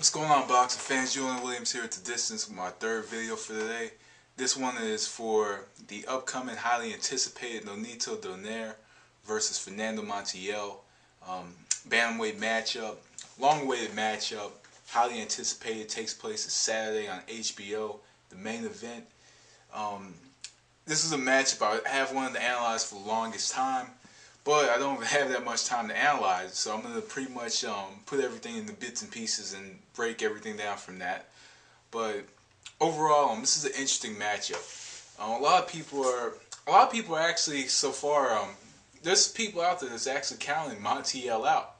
What's going on, boxing fans? Julian Williams here at the distance with my third video for today. This one is for the upcoming highly anticipated Nonito Donaire versus Fernando Montiel bantamweight matchup. Long-awaited matchup, highly anticipated, takes place this Saturday on HBO, the main event. This is a matchup I have wanted to analyze for the longest time, but I don't have that much time to analyze, so I'm going to pretty much put everything into bits and pieces and break everything down from that. But overall, this is an interesting matchup. A lot of people are actually so far. There's people out there that's actually counting Montiel out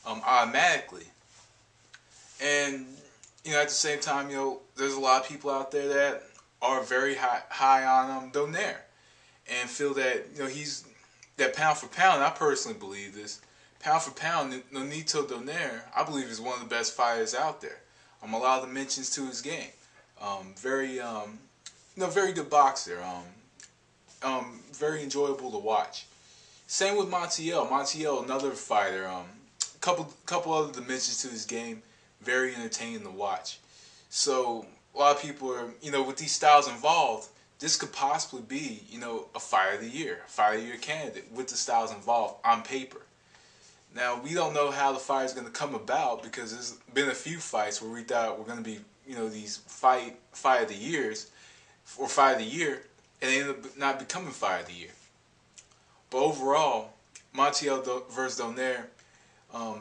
automatically, and at the same time, there's a lot of people out there that are very high on Donaire and feel that he's that pound for pound. I personally believe this. Pound for pound, Nonito Donaire, I believe, is one of the best fighters out there. A lot of the mentions to his game. Very good boxer. Very enjoyable to watch. Same with Montiel. Montiel, another fighter. Couple other dimensions to his game. Very entertaining to watch. So a lot of people are, with these styles involved, this could possibly be, a fight of the year candidate with the styles involved on paper. Now, we don't know how the fight is going to come about because there's been a few fights where we thought we're going to be, these fight of the years or fight of the year, and they end up not becoming fight of the year. But overall, Montiel versus Donaire, a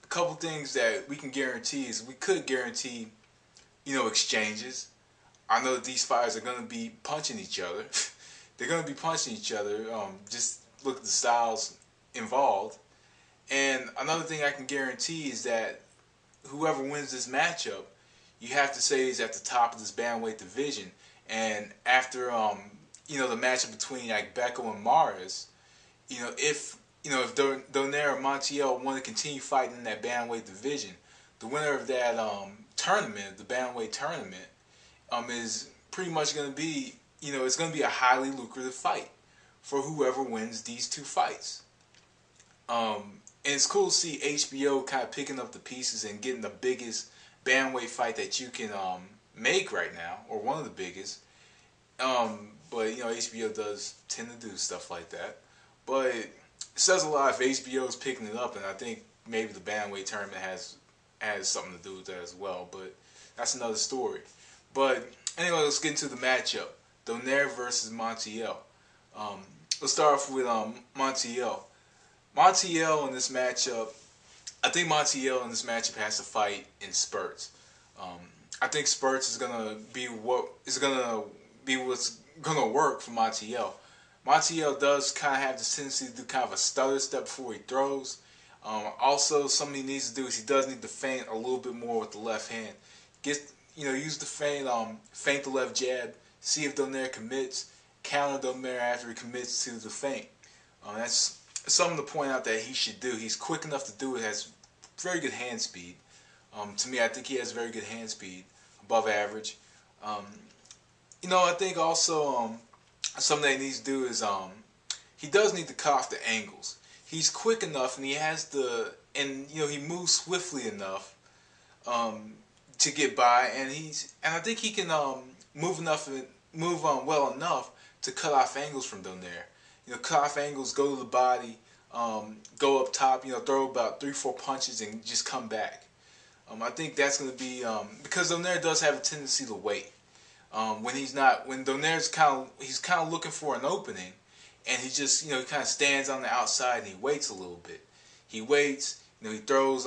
couple things that we can guarantee is we could guarantee, exchanges. I know that these fighters are going to be punching each other. They're going to be punching each other. Just look at the styles involved. And another thing I can guarantee is that whoever wins this matchup, you have to say is at the top of this bantamweight division. And after the matchup between like Becco and Mares, if Donaire or Montiel want to continue fighting in that bantamweight division, the winner of that tournament, the bantamweight tournament, is pretty much going to be, it's going to be a highly lucrative fight for whoever wins these two fights. And it's cool to see HBO kind of picking up the pieces and getting the biggest bantamweight fight that you can make right now, or one of the biggest. But HBO does tend to do stuff like that. But it says a lot if HBO is picking it up, and I think maybe the bantamweight tournament has something to do with that as well. But that's another story. But anyway, let's get into the matchup. Donaire versus Montiel. Let's start off with Montiel. Montiel in this matchup, I think Montiel in this matchup has to fight in spurts. I think spurts is gonna be what's gonna work for Montiel. Montiel does kind of have the tendency to do kind of a stutter step before he throws. Also, something he needs to do is he does need to feint a little bit more with the left hand. Use the feint the left jab, see if Donaire commits, counter Donaire after he commits to the feint. That's something to point out that he should do. He's quick enough to do it, has very good hand speed. To me, I think he has very good hand speed, above average. I think also something that he needs to do is he does need to cut off the angles. He's quick enough, and he has he moves swiftly enough to get by, and I think he can move well enough to cut off angles from Donaire. Cut off angles, go to the body, go up top, throw about 3-4 punches and just come back. I think that's going to be because Donaire does have a tendency to wait. When Donaire's he's kind of looking for an opening, and he just he kind of stands on the outside and he waits a little bit. He waits, he throws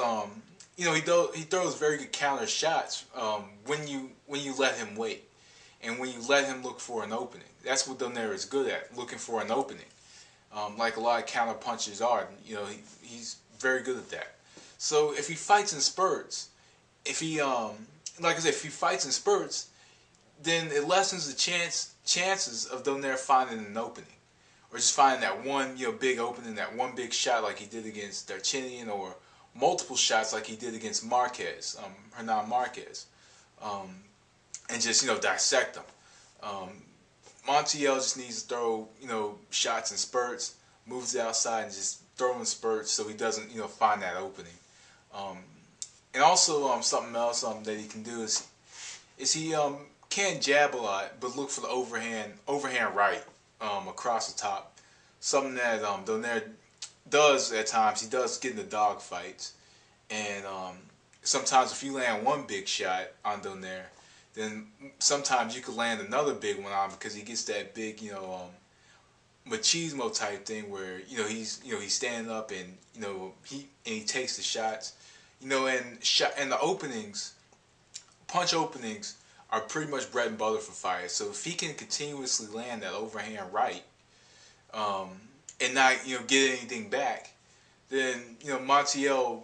he throws very good counter shots when you let him wait, and when you let him look for an opening. That's what Donaire is good at, looking for an opening. Like a lot of counter punchers are, he's very good at that. So if he fights in spurts, if he fights in spurts, then it lessens the chances of Donaire finding an opening, or just finding that one big opening, that one big shot like he did against Darchinian, or multiple shots like he did against Marquez, Hernan Marquez, and just dissect them. Montiel just needs to throw shots in spurts, moves to the outside and just throw in spurts so he doesn't find that opening. And also something else that he can do is he can jab a lot, but look for the overhand right across the top. Something that Donaire does at times. He does get into dog fights, and sometimes if you land one big shot on Donaire, then sometimes you could land another big one on him because he gets that big, machismo type thing where he's standing up and he takes the shots, and the openings, punch openings are pretty much bread and butter for Fire. So if he can continuously land that overhand right, and not get anything back, then Montiel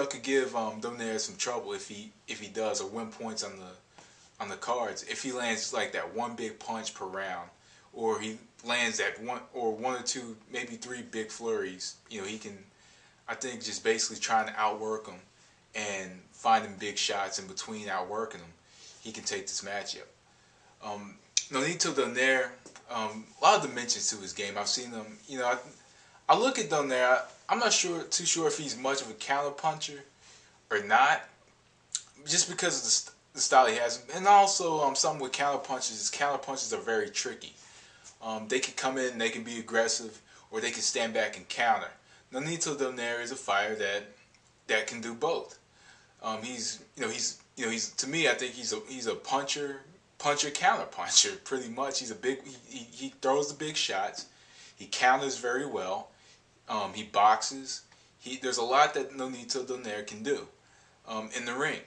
could give Donaire some trouble if he does, or win points on the cards if he lands like that one big punch per round, or he lands that one or two, maybe three big flurries. He can, I think, just basically trying to outwork him and finding big shots in between outworking him, he can take this matchup. Nonito Donaire, a lot of dimensions to his game. I've seen him. I look at Donaire. I'm not too sure if he's much of a counter puncher or not, just because of the style he has. And also, something with counter punches is counter punches are very tricky. They can come in, they can be aggressive, or they can stand back and counter. Nonito Donaire is a fighter that can do both. He's to me, I think he's a puncher counter puncher pretty much. He's a big he throws the big shots. He counters very well. He boxes. There's a lot that Nonito Donaire can do in the ring.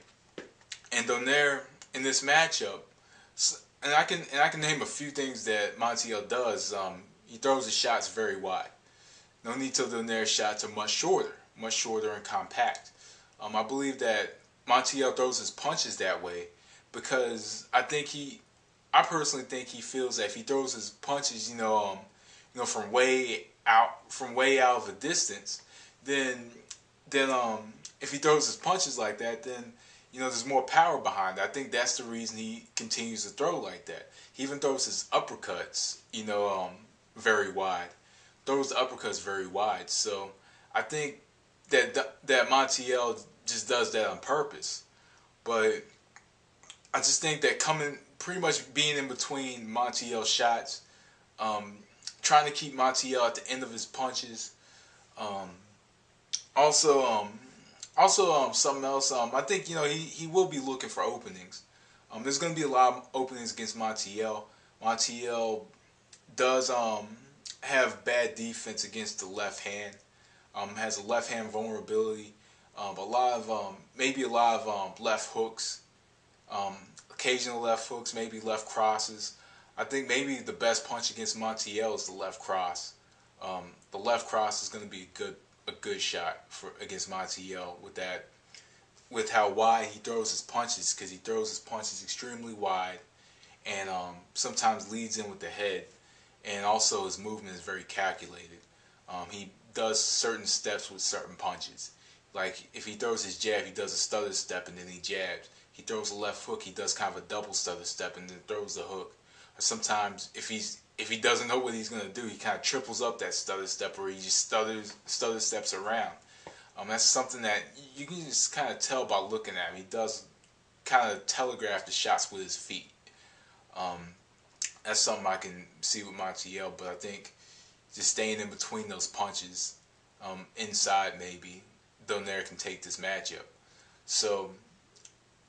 And Donaire in this matchup, and I can name a few things that Montiel does. He throws his shots very wide. Nonito Donaire's shots are much shorter and compact. I believe that Montiel throws his punches that way because I personally think he feels that if he throws his punches, from way out of a distance, then if he throws his punches like that, then there's more power behind it. I think that's the reason he continues to throw like that. He even throws his uppercuts, very wide. Throws the uppercuts very wide. So I think that Montiel just does that on purpose. But I just think that pretty much being in between Montiel's shots, trying to keep Montiel at the end of his punches. Also, something else. I think he will be looking for openings. There's going to be a lot of openings against Montiel. Montiel does have bad defense against the left hand. Has a left hand vulnerability. A lot of left hooks. Occasional left hooks, maybe left crosses. I think maybe the best punch against Montiel is the left cross. The left cross is going to be a good shot against Montiel with how wide he throws his punches, because he throws his punches extremely wide and sometimes leads in with the head, and also his movement is very calculated. He does certain steps with certain punches. Like if he throws his jab, he does a stutter step and then he jabs. He throws a left hook, he does kind of a double stutter step and then throws the hook. Or sometimes if he doesn't know what he's gonna do, he kind of triples up that stutter step, or he just stutter steps around. That's something that you can just kind of tell by looking at him. He does kind of telegraph the shots with his feet. That's something I can see with Montiel, but I think just staying in between those punches, inside maybe, Donaire can take this matchup. So,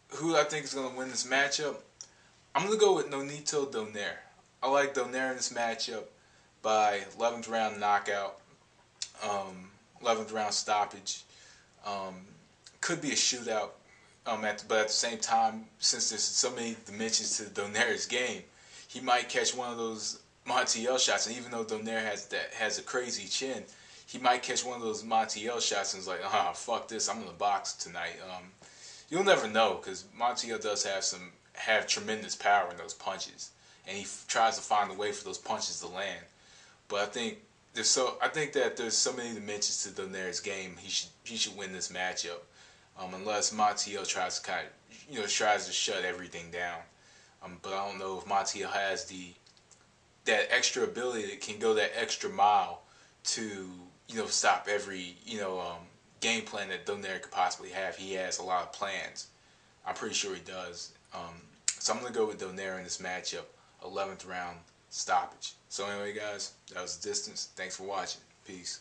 who I think is going to win this matchup? I'm going to go with Nonito Donaire. I like Donaire in this matchup by 11th round knockout, 11th round stoppage. Could be a shootout, but at the same time, since there's so many dimensions to Donaire's game, he might catch one of those Montiel shots. And even though Donaire has a crazy chin, he might catch one of those Montiel shots and is like, fuck this, I'm going to box tonight. You'll never know, because Montiel does have tremendous power in those punches, and he tries to find a way for those punches to land. But I think that there's so many dimensions to Donaire's game. He should win this matchup, unless Montiel tries to shut everything down. But I don't know if Montiel has that extra ability that can go that extra mile to stop every game plan that Donaire could possibly have. He has a lot of plans. I'm pretty sure he does. So I'm going to go with Donaire in this matchup, 11th round stoppage. So anyway, guys, that was the distance. Thanks for watching. Peace.